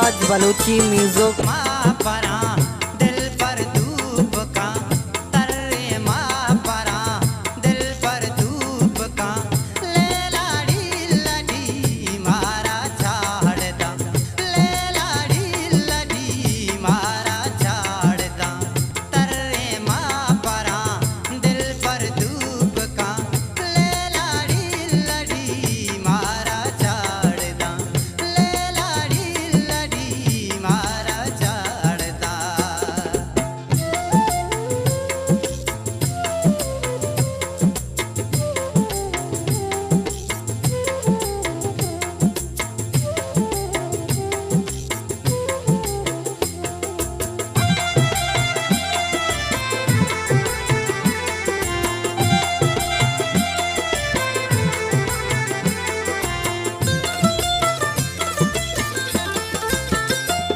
गुलताज Balochi music. माँ परा दिल पर धूप का तर्रे, माँ परा दिल पर धूप का ले लाड़ी लड़ी मारा छाड़दा, ले लाड़ी लड़ी मारा छाड़दा। तर्रे माँ परा दिल पर धूप का ले लाड़ी लड़ी मारा छाड़दा, ले लाड़ी लड़ी मारा छाड़दा।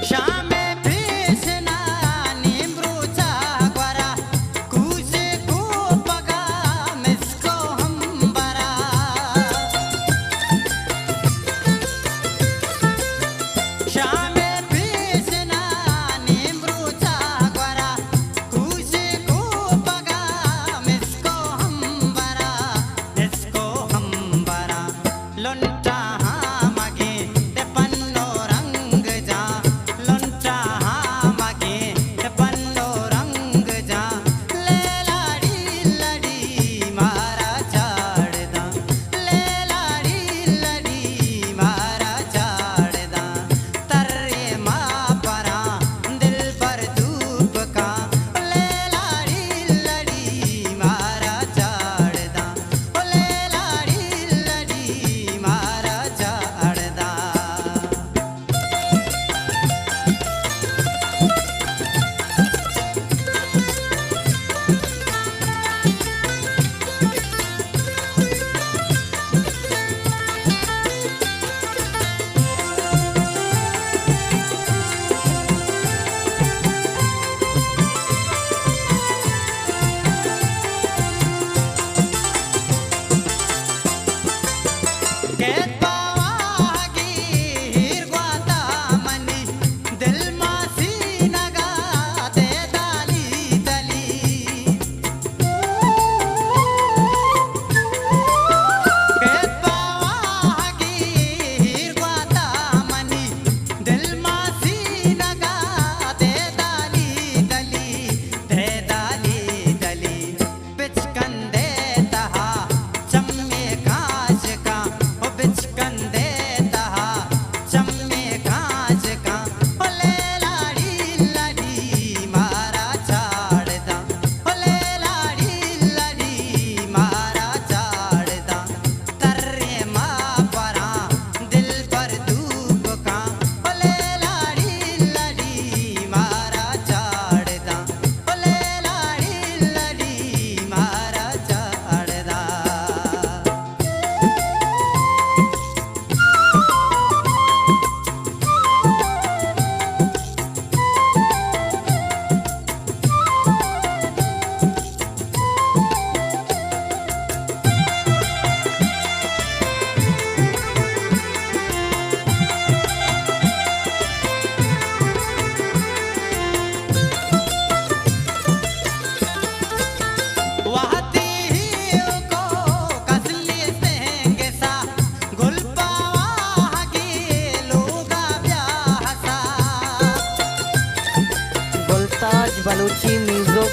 श्यामे भीषणा निमृचा ग्वरा कुजे कुपगा मिस्को हंबरा। श्यामे भीषणा निमृचा ग्वरा कुजे कुपगा मिस्को हंबरा, मिस्को हंबरा। लुंटा मगे ते पन्नो रंग जा, लुंटा मगे ते पन्नो रंग जा ले लाड़ी लड़ी मारा छाड़दा, ले लाड़ी लड़ी मारा छाड़दा। तर्रे माँ परा दिल पर धूप का ले लाड़ी लड़ी मारा छाड़दा, ले लाड़ी लड़ी मारा छाड़दा। गुलताज बलूची म्यूजिक।